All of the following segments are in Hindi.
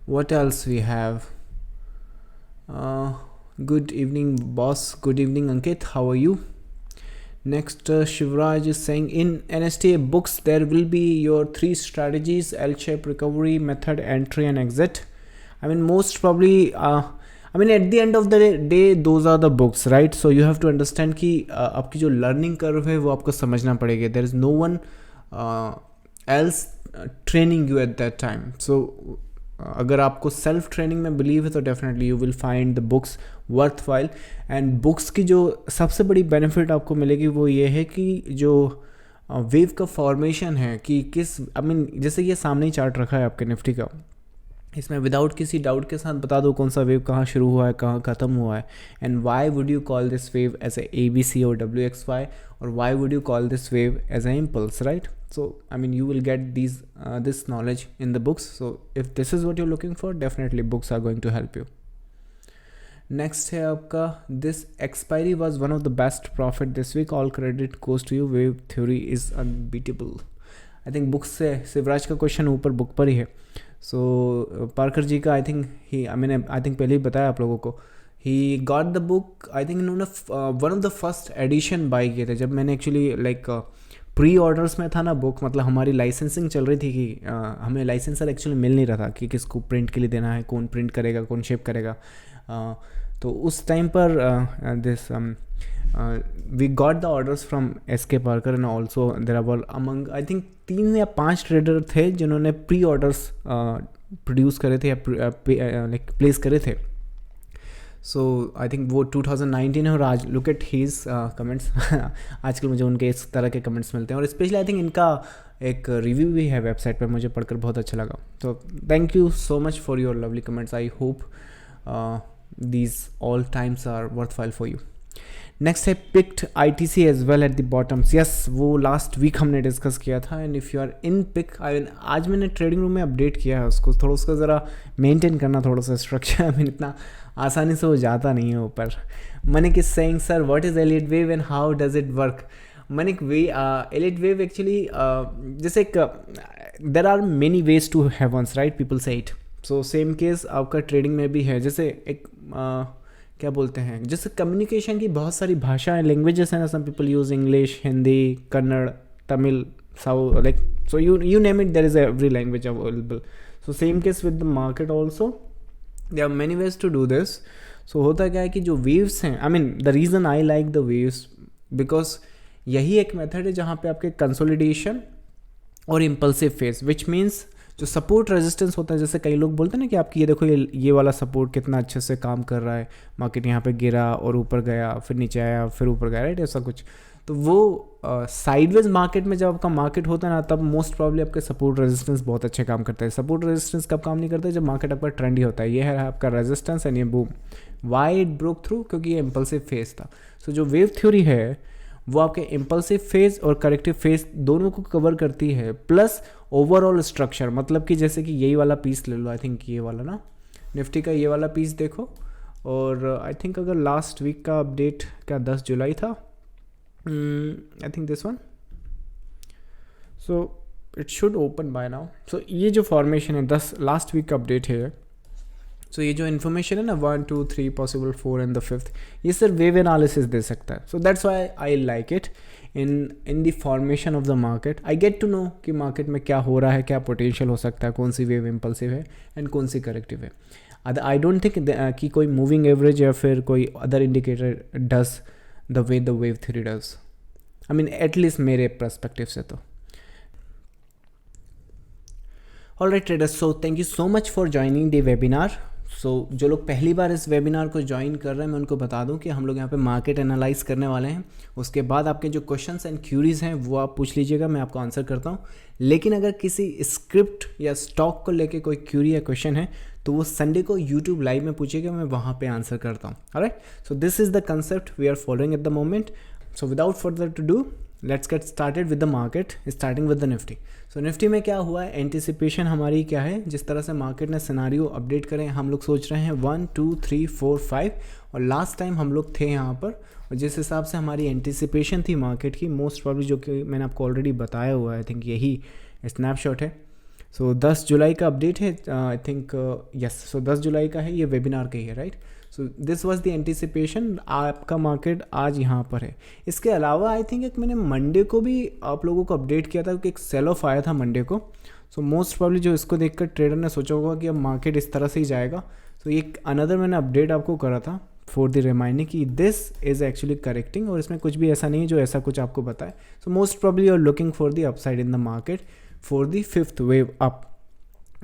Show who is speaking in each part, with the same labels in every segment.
Speaker 1: What else we have? Uh, Good evening, boss. Good evening, Ankit. How are you? Next, Shivraj is saying in NSTA books there will be your three strategies: L-shape recovery, method, entry, and exit. I mean, most probably. I mean, at the end of the day, those are the books, right? So you have to understand कि आपकी जो learning curve है वो आपको समझना पड़ेगा. There is no one else training you at that time. So अगर आपको सेल्फ ट्रेनिंग में बिलीव है तो definitely you will find the books worth while. And books की जो सबसे बड़ी बेनिफिट आपको मिलेगी वो ये है कि जो वेव का फॉर्मेशन है कि किस आई मीन जैसे ये सामने ही चार्ट रखा है आपके निफ्टी का, इसमें विदाउट किसी डाउट के साथ बता दो कौन सा वेव कहाँ शुरू हुआ है कहाँ ख़त्म हुआ है. And why would you call this wave as A B C और डब्ल्यू एक्स वाई, और why would you call this wave as a impulse, right? So I mean you will get this knowledge in the books. So if this is what you're looking for, definitely books are going to help you. Next है आपका this expiry was one of the best profit this week, all credit goes to you, wave theory is unbeatable. I think books से शिवराज का क्वेश्चन ऊपर बुक पर ही है. So पार्कर जी का I think पहले ही बताया आप लोगों को, he got the book. I think इन्होंने one of the first edition by किए थे जब मैंने एक्चुअली प्री ऑर्डर्स में था ना बुक, मतलब हमारी लाइसेंसिंग चल रही थी कि हमें लाइसेंसर एक्चुअली मिल नहीं रहा था कि किसको प्रिंट के लिए देना है, कौन प्रिंट करेगा, कौन शेप करेगा. तो उस टाइम पर this we got the orders from S K Parker and also there are among I think 3 या 5 ट्रेडर थे जिन्होंने प्री ऑर्डर्स प्रोड्यूस करे थे या प्लेस करे थे. सो आई थिंक वो 2019 है और आज लुक एट हीज कमेंट्स. आजकल मुझे उनके इस तरह के कमेंट्स मिलते हैं और स्पेशली आई थिंक इनका एक रिव्यू भी है वेबसाइट पे, मुझे पढ़कर बहुत अच्छा लगा. तो thank you so much for your lovely comments. I hope these all times are worth while for you. Next है picked ITC as well at the bottoms. Yes, वो लास्ट वीक हमने डिस्कस किया था. And if you are in pick, आज मैंने ट्रेडिंग रूम में अपडेट किया है उसको, थोड़ा उसका ज़रा मेंटेन करना, थोड़ा सा स्ट्रक्चर. आई मीन इतना आसानी से वो जाता नहीं है ऊपर. Manik is saying sir what is Elliott wave and how does it work. Manik Elliott wave actually जैसे एक there are many ways to heavens, right? People say it. So same case आपका ट्रेडिंग में भी है. जैसे एक क्या बोलते हैं, जैसे कम्युनिकेशन की बहुत सारी भाषाएं, लैंग्वेजेस हैं ना. Some people use English, Hindi, Kannada, Tamil, south, so you name it, there is every language available. So same case with the market also, there are many ways to do this. So होता क्या है कि जो waves हैं, I mean the reason I like the waves because यही एक मेथड है जहाँ पे आपके कंसोलिडेशन और इम्पल्सिव फेज, विच मीन्स जो सपोर्ट रेजिस्टेंस होता है, जैसे कई लोग बोलते हैं ना कि आपकी ये देखो ये वाला सपोर्ट कितना अच्छे से काम कर रहा है, मार्केट यहाँ पे गिरा और ऊपर गया, फिर नीचे आया, फिर ऊपर गया, राइट? ऐसा कुछ. तो वो साइडवेज मार्केट में जब आपका मार्केट होता है ना, तब मोस्ट प्रॉब्ली आपके सपोर्ट रेजिस्टेंस बहुत अच्छे काम करता है. सपोर्ट रेजिस्टेंस कब काम नहीं करता है? जब मार्केट आपका ट्रेंडी होता है. ये है आपका रेजिस्टेंस एंड ये boom. Why it broke through? क्योंकि ये इम्पल्सिव फेज था. सो जो वेव थ्योरी है वो आपके इम्पल्सिव फेज और करेक्टिव फेज दोनों को कवर करती है, प्लस ओवरऑल स्ट्रक्चर. मतलब कि जैसे कि यही वाला पीस ले लो, आई थिंक ये वाला ना, निफ्टी का ये वाला पीस देखो. और आई थिंक अगर लास्ट वीक का अपडेट क्या 10 जुलाई था, I think this one. So it should open by now. So ये जो फॉर्मेशन है 10 लास्ट वीक का अपडेट है. सो ये जो इन्फॉर्मेशन है ना 1 2 3 पॉसिबल 4 एंड द 5th, ये सिर्फ वेव एनालिसिस दे सकता है. So that's why I like it in the formation of the market. I get to know कि मार्केट में क्या हो रहा है, क्या पोटेंशियल हो सकता है, कौन सी वेव इम्पल्सिव है एंड कौन सी करेक्टिव है. आई डोंट थिंक कि कोई मूविंग एवरेज या फिर कोई other indicator does the way the wave theory does. I mean at least मेरे पर्सपेक्टिव से तो. Alright traders, so thank you so much for joining the webinar. So जो लोग पहली बार इस वेबिनार को ज्वाइन कर रहे हैं, मैं उनको बता दूं कि हम लोग यहाँ पे मार्केट एनालाइज करने वाले हैं. उसके बाद आपके जो क्वेश्चंस एंड क्यूरीज हैं वो आप पूछ लीजिएगा, मैं आपको आंसर करता हूँ. लेकिन अगर किसी स्क्रिप्ट या स्टॉक को लेके कोई क्यूरी या क्वेश्चन है तो वो संडे को यूट्यूब लाइव में पूछिएगा, मैं वहाँ पे आंसर करता हूँ. Alright, so this is the concept we are following at the moment. So without further to do, let's get started with the market, starting with the Nifty. So Nifty में क्या हुआ है, एंटिसिपेशन हमारी क्या है, जिस तरह से मार्केट ने सिनारियो अपडेट करें, हम लोग सोच रहे हैं 1 2 3 4 5, और लास्ट टाइम हम लोग थे यहाँ पर, और जिस हिसाब से हमारी एंटिसिपेशन थी मार्केट की, मोस्ट प्रॉब्ली जो कि मैंने आपको ऑलरेडी बताया हुआ है, आई थिंक यही स्नैपशॉट है. सो 10 जुलाई का अपडेट है, आई थिंक यस, सो 10 जुलाई का है, ये वेबिनार का ही है, right. So this was the anticipation, आपका मार्केट आज यहाँ पर है। इसके अलावा आई थिंक एक मैंने मंडे को भी आप लोगों को अपडेट किया था कि एक सेल ऑफ आया था मंडे को। सो मोस्ट प्रॉब्ली जो इसको देखकर ट्रेडर ने सोचा होगा कि अब मार्केट इस तरह से ही जाएगा। सो एक अनदर मैंने अपडेट आपको करा था फॉर द रिमाइंडिंग कि दिस इज़ एक्चुअली करेक्टिंग, और इसमें कुछ भी ऐसा नहीं है जो ऐसा कुछ आपको बताए। So most probably you are looking for the upside in the market for the 5th wave up.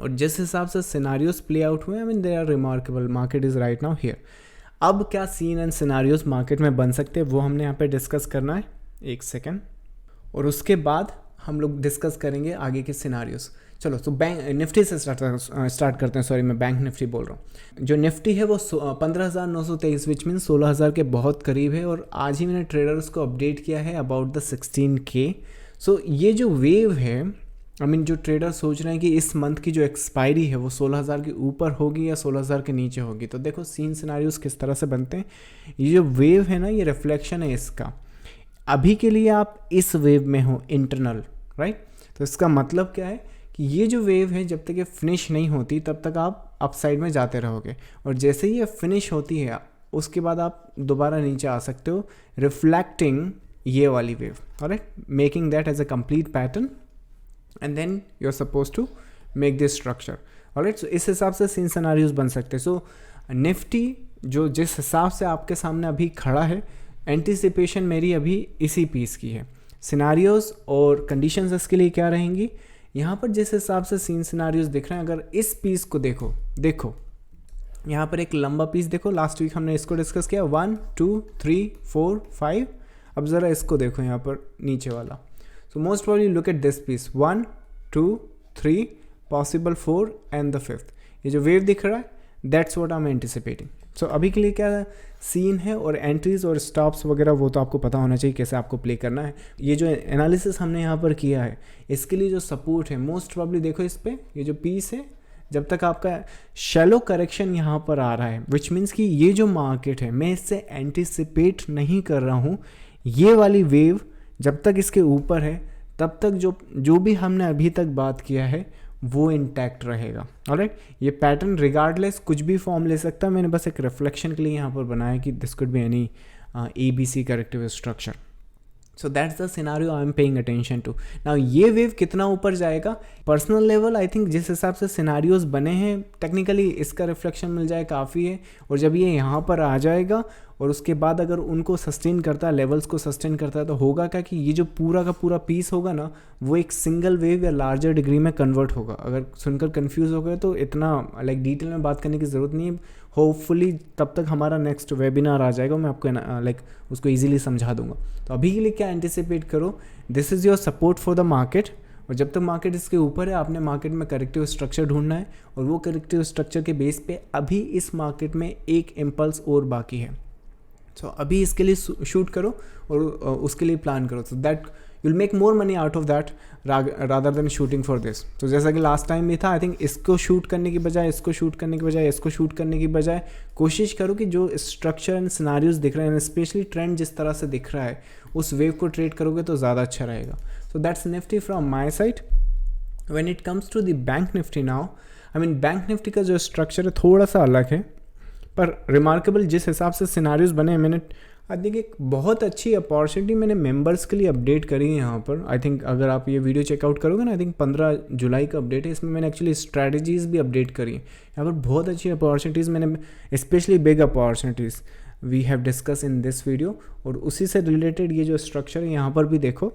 Speaker 1: और जिस हिसाब से सिनारियोज प्ले आउट हुए, I mean they are remarkable, market is right now here. अब क्या सीन एंड सिनारियोज मार्केट में बन सकते हैं वो हमने यहाँ पे डिस्कस करना है, एक सेकेंड, और उसके बाद हम लोग डिस्कस करेंगे आगे के सिनारियोज। चलो तो बैंक निफ्टी से स्टार्ट करते हैं, सॉरी मैं बैंक निफ्टी बोल रहा हूँ। जो निफ्टी है वो 15,923 विच मीन 16,000 के बहुत करीब है, और आज ही मैंने ट्रेडर्स को अपडेट किया है अबाउट द 16K। सो ये जो वेव है, आई मीन जो ट्रेडर सोच रहे हैं कि इस मंथ की जो एक्सपायरी है वो 16,000 के ऊपर होगी या 16,000 के नीचे होगी, तो देखो सीन सिनारियोज किस तरह से बनते हैं। ये जो वेव है ना, ये रिफ्लेक्शन है इसका। अभी के लिए आप इस वेव में हो इंटरनल, राइट। तो इसका मतलब क्या है कि ये जो वेव है जब तक ये फिनिश नहीं होती तब तक आप अपसाइड में जाते रहोगे, और जैसे ही ये फिनिश होती है उसके बाद आप दोबारा नीचे आ सकते हो, रिफ्लेक्टिंग ये वाली wave, alright, making that as a complete pattern, and then you are suppose to make this structure, alright. So इस हिसाब से सीन सिनारियोज बन सकते हैं। सो निफ्टी जो जिस हिसाब से आपके सामने अभी खड़ा है, एंटिसिपेशन मेरी अभी इसी पीस की है। सिनारियोज और कंडीशंस इसके लिए क्या रहेंगी, यहाँ पर जिस हिसाब से सीन सिनारियोज दिख रहे हैं, अगर इस पीस को देखो यहाँ पर एक लंबा पीस देखो, लास्ट वीक हमने इसको डिस्कस किया, 1 2 3 4 5। अब ज़रा इसको देखो यहाँ पर नीचे वाला। So most probably look at this piece, 1 2 3 possible 4 and the 5th। ये जो वेव दिख रहा है that's what I am anticipating. So अभी के लिए क्या सीन है, और एंट्रीज और स्टॉप्स वगैरह वो तो आपको पता होना चाहिए कैसे आपको प्ले करना है। ये जो एनालिसिस हमने यहाँ पर किया है, इसके लिए जो सपोर्ट है मोस्ट प्रॉब्ली देखो इस पर, ये जो पीस है, जब तक आपका शैलो करेक्शन यहाँ पर आ रहा है, विच मीन्स कि ये जो मार्केट है मैं इससे एंटिसिपेट नहीं कर रहा हूँ। ये वाली वेव जब तक इसके ऊपर है तब तक जो भी हमने अभी तक बात किया है वो इंटैक्ट रहेगा, ऑलराइट। ये पैटर्न रिगार्डलेस कुछ भी फॉर्म ले सकता है, मैंने बस एक रिफ्लेक्शन के लिए यहाँ पर बनाया कि this could be any ABC corrective structure. So that's the scenario I am paying attention to. Now ये वेव कितना ऊपर जाएगा, पर्सनल लेवल आई थिंक जिस हिसाब से सिनारियोज बने हैं टेक्निकली इसका रिफ्लेक्शन मिल जाए काफ़ी है, और जब ये यहाँ पर आ जाएगा और उसके बाद अगर उनको सस्टेन करता है, लेवल्स को सस्टेन करता है, तो होगा क्या कि ये जो पूरा का पूरा पीस होगा ना वो एक सिंगल वेव या लार्जर डिग्री में कन्वर्ट होगा। अगर सुनकर कंफ्यूज हो गए तो इतना लाइक डिटेल में बात करने की ज़रूरत नहीं है, होपफुली तब तक हमारा नेक्स्ट वेबिनार आ जाएगा, मैं आपको लाइक उसको ईजिली समझा दूंगा। तो अभी के लिए क्या एंटिसिपेट करो, this is your support for the market, और जब तक मार्केट इसके ऊपर है आपने मार्केट में करेक्टिव स्ट्रक्चर ढूंढना है, और वो करेक्टिव स्ट्रक्चर के बेस पे अभी इस मार्केट में एक इम्पल्स और बाकी है। सो अभी इसके लिए शूट करो और उसके लिए प्लान करो, so that you will make more money out of that rather than shooting for this. तो जैसा कि लास्ट टाइम भी था, आई थिंक इसको शूट करने की बजाय इसको शूट करने की बजाय इसको शूट करने की बजाय कोशिश करो कि जो स्ट्रक्चर एंड सिनारियोज दिख रहे हैं, स्पेशली ट्रेंड जिस तरह से दिख रहा है, उस वेव को ट्रेड करोगे तो ज़्यादा अच्छा रहेगा। So that's Nifty from my side. When it comes to the bank Nifty now, I mean bank Nifty का जो स्ट्रक्चर है थोड़ा सा अलग है, पर रिमार्केबल जिस हिसाब से सिनारियोज बने हैं, मैंने आई थिंक एक बहुत अच्छी अपॉर्चुनिटी मैंने मेंबर्स के लिए अपडेट करी है यहाँ पर। आई थिंक अगर आप ये वीडियो चेकआउट करोगे ना, आई थिंक 15 जुलाई का अपडेट है, इसमें मैंने एक्चुअली स्ट्रैटेजीज़ भी अपडेट करी है। यहाँ पर बहुत अच्छी अपॉर्चुनिटीज़ मैंने specially big opportunities we have discuss in this video, और उसी से रिलेटेड ये जो स्ट्रक्चर है यहाँ पर भी देखो।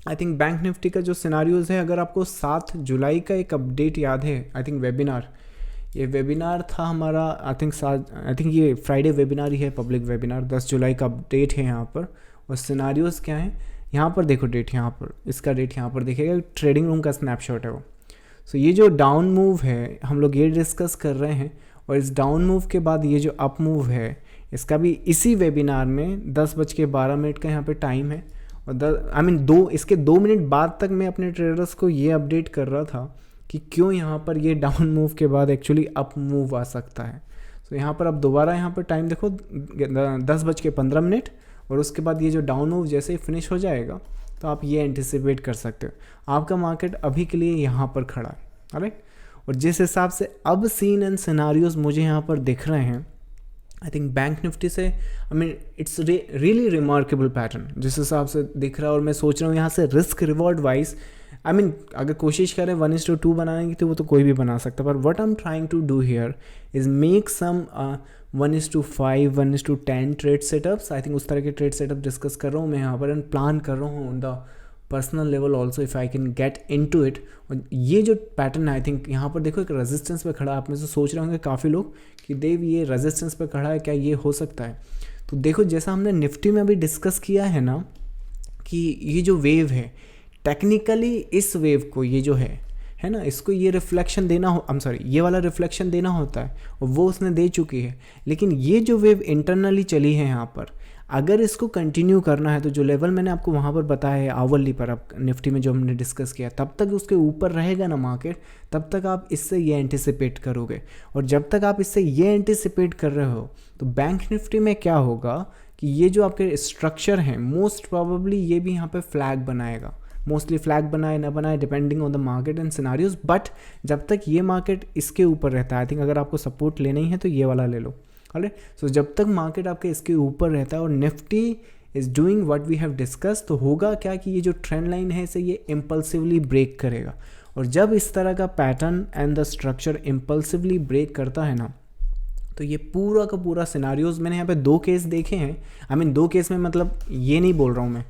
Speaker 1: आई थिंक बैंक निफ्टी का जो सिनारियोज़ है, अगर आपको 7 जुलाई का एक अपडेट याद है, आई थिंक वेबिनार, ये वेबिनार था हमारा, आई थिंक ये फ्राइडे वेबिनार ही है, पब्लिक वेबिनार, 10 जुलाई का अपडेट है यहाँ पर। और सिनारियोज़ क्या हैं यहाँ पर देखो, डेट यहाँ पर, इसका डेट यहाँ पर देखिएगा, ट्रेडिंग रूम का स्नैपशॉट है वो। सो ये जो डाउन मूव है हम लोग ये डिस्कस कर रहे हैं, और इस डाउन मूव के बाद ये जो अप मूव है इसका भी इसी वेबिनार में 10:12 का यहाँ पर टाइम है, और इसके 2 मिनट बाद तक मैं अपने ट्रेडर्स को ये अपडेट कर रहा था कि क्यों यहाँ पर ये डाउन मूव के बाद एक्चुअली अप मूव आ सकता है। तो यहाँ पर अब दोबारा यहाँ पर टाइम देखो 10:15, और उसके बाद ये जो डाउन मूव जैसे ही फिनिश हो जाएगा तो तो आप ये एंटिसिपेट कर सकते हो। आपका मार्केट अभी के लिए यहाँ पर खड़ा है, ऑलराइट। और जिस हिसाब से अब सीन एंड सिनारियोज मुझे यहाँ पर दिख रहे हैं, आई थिंक बैंक निफ्टी से I mean it's really remarkable pattern जिस हिसाब से दिख रहा है। और मैं सोच रहा हूँ यहाँ से risk reward wise I mean अगर कोशिश करें 1:2 बनाने की तो वो तो कोई भी बना सकता है, पर what I am trying to do here is make some 1:5 1:10 trade setups. I think उस तरह के ट्रेड सेटअप डिस्कस कर रहा हूँ मैं यहाँ पर एंड प्लान कर रहा हूँ on the personal level also if I can get into it. और ये जो पैटर्न है आई थिंक यहाँ पर देखो एक रेजिस्टेंस पे खड़ा है। आप में से सोच रहे होंगे काफ़ी लोग कि देव ये रेजिस्टेंस पे खड़ा है, क्या ये हो सकता है? तो देखो जैसा हमने निफ्टी में अभी डिस्कस किया है ना कि ये जो वेव है टेक्निकली इस वेव को ये जो है ना इसको ये रिफ्लेक्शन देना हो, आई एम सॉरी ये वाला रिफ्लेक्शन देना होता है और वो उसने दे चुकी है। लेकिन ये जो वेव इंटरनली चली है यहाँ पर, अगर इसको कंटिन्यू करना है तो जो लेवल मैंने आपको वहाँ पर बताया है आवरली पर, अब निफ्टी में जो हमने डिस्कस किया, तब तक उसके ऊपर रहेगा ना मार्केट, तब तक आप इससे ये एंटिसिपेट करोगे। और जब तक आप इससे ये एंटिसिपेट कर रहे हो तो बैंक निफ्टी में क्या होगा कि ये जो आपके स्ट्रक्चर हैं मोस्ट प्रोबेबली ये भी यहाँ पे फ्लैग बनाएगा, मोस्टली फ्लैग बनाए ना बनाए depending on the market and scenarios. But जब तक ये मार्केट इसके ऊपर रहता है, आई थिंक अगर आपको सपोर्ट लेना ही है तो ये वाला ले लो, ऑलराइट। सो जब तक मार्केट आपके इसके ऊपर रहता है और Nifty is doing what we have discuss, तो होगा क्या कि ये जो ट्रेंड लाइन है इसे ये इम्पल्सिवली ब्रेक करेगा। और जब इस तरह का pattern and the structure impulsively break करता है ना, तो ये पूरा का पूरा सिनारियोज मैंने यहाँ पे 2 केस देखे हैं। आई मीन 2 केस में मतलब ये नहीं बोल रहा हूँ मैं,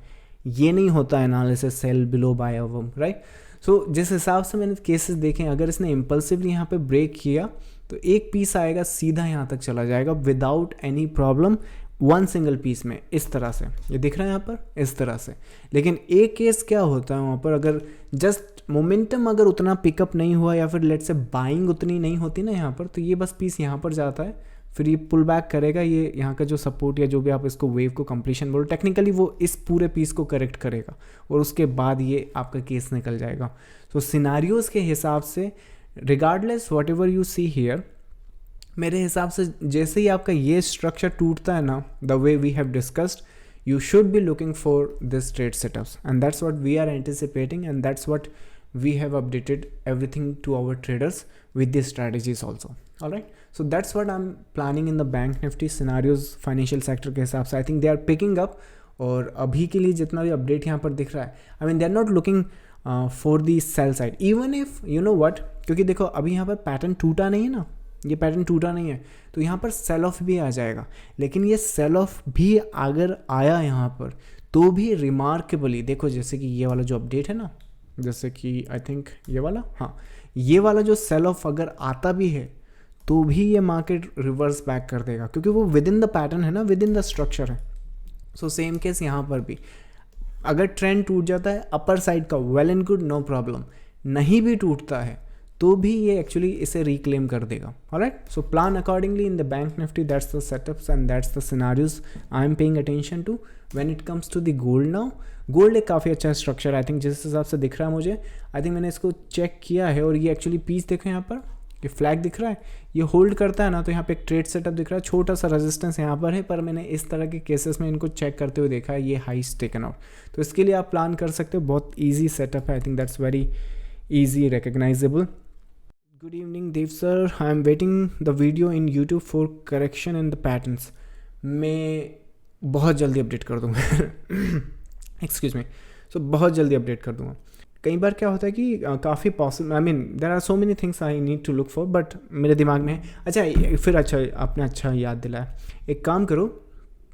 Speaker 1: ये नहीं होता है analysis sell below buy above, right. So जिस हिसाब से मैंने केसेस देखे हैं, अगर इसने इम्पल्सिवली यहाँ पे ब्रेक किया तो एक पीस आएगा सीधा यहाँ तक चला जाएगा without any problem, 1 single piece में इस तरह से, ये दिख रहा है यहाँ पर इस तरह से। लेकिन एक केस क्या होता है वहाँ पर, अगर जस्ट मोमेंटम अगर उतना पिकअप नहीं हुआ या फिर लेट से बाइंग उतनी नहीं होती ना यहाँ पर, तो ये बस पीस यहाँ पर जाता है, फिर ये पुल बैक करेगा, ये यहाँ का जो सपोर्ट या जो भी आप इसको वेव को कंप्लीशन बोलो, टेक्निकली वो इस पूरे पीस को करेक्ट करेगा और उसके बाद ये आपका केस निकल जाएगा। सो सिनारियोज के हिसाब से regardless what ever you see here, मेरे हिसाब से जैसे ही आपका ये स्ट्रक्चर टूटता है ना, the way we have discussed, you should be looking for this trade setups, and that's what we are anticipating, and that's what we have updated everything to our traders with these strategies also. All right, so that's what I'm planning in the bank nifty scenarios financial sector के हिसाब से। I think they are picking up, और अभी के लिए जितना भी अपडेट यहाँ पर दिख रहा है, I mean they are not looking for the sell side, even if you know what, क्योंकि देखो अभी यहाँ पर पैटर्न टूटा नहीं है ना, ये पैटर्न टूटा नहीं है, तो यहाँ पर सेल ऑफ भी आ जाएगा। लेकिन ये सेल ऑफ भी अगर आया यहाँ पर तो भी रिमार्केबली, देखो जैसे कि ये वाला जो अपडेट है ना, जैसे कि आई थिंक ये वाला, हाँ ये वाला जो सेल ऑफ अगर आता भी है तो भी ये मार्केट रिवर्स बैक कर देगा, क्योंकि वो विद इन द पैटर्न है ना, विद इन द स्ट्रक्चर है। सो सेम केस यहाँ पर भी, अगर ट्रेंड टूट जाता है अपर साइड का, well and good, no problem. नहीं भी टूटता है तो भी ये एक्चुअली इसे रिक्लेम कर देगा। Alright, so plan accordingly in the bank Nifty, that's the setups and that's the scenarios I am paying attention to. When it comes to the gold now, gold एक काफ़ी अच्छा स्ट्रक्चर आई थिंक जिस हिसाब से दिख रहा है मुझे, आई थिंक मैंने इसको चेक किया है और ये एक्चुअली पीस देखो यहाँ पर, ये फ्लैग दिख रहा है, ये होल्ड करता है ना, तो यहाँ पे एक ट्रेड सेटअप दिख रहा है, छोटा सा रेजिस्टेंस यहाँ पर है, पर मैंने इस तरह के केसेस में इनको चेक करते हुए देखा है, ये हाइस्ट टेकन आउट। तो इसके लिए आप प्लान कर सकते हो, बहुत ईजी सेटअप है, I think that's very easy recognisable. Good evening Dev sir, I am waiting the video in YouTube for correction in the patterns. मैं बहुत जल्दी अपडेट कर दूँगा एक्सक्यूज मी, सो बहुत जल्दी अपडेट कर दूँगा। कई बार क्या होता है कि काफ़ी possible, I mean there are so many things I need to look for, but मेरे दिमाग में है। अच्छा फिर अच्छा आपने अच्छा याद दिलाया, एक काम करो,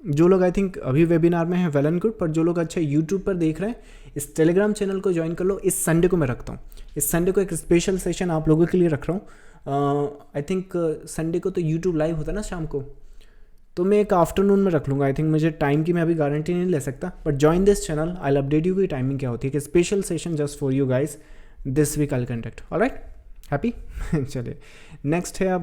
Speaker 1: जो लोग आई थिंक अभी वेबिनार में हैं वेल एंड गुड, पर जो लोग अच्छा यूट्यूब पर देख रहे हैं, इस टेलीग्राम चैनल को ज्वाइन कर लो। इस संडे को मैं रखता हूँ, इस संडे को एक स्पेशल सेशन आप लोगों के लिए रख रहा हूँ। आई थिंक संडे को तो यूट्यूब लाइव होता है ना शाम को, तो मैं एक आफ्टरनून में रख लूँगा। आई थिंक मुझे टाइम की मैं अभी गारंटी नहीं ले सकता, but join this channel, I will update you की टाइमिंग क्या होती है, कि special session just for you guys this week I will conduct. Alright, happy चलिए नेक्स्ट है आप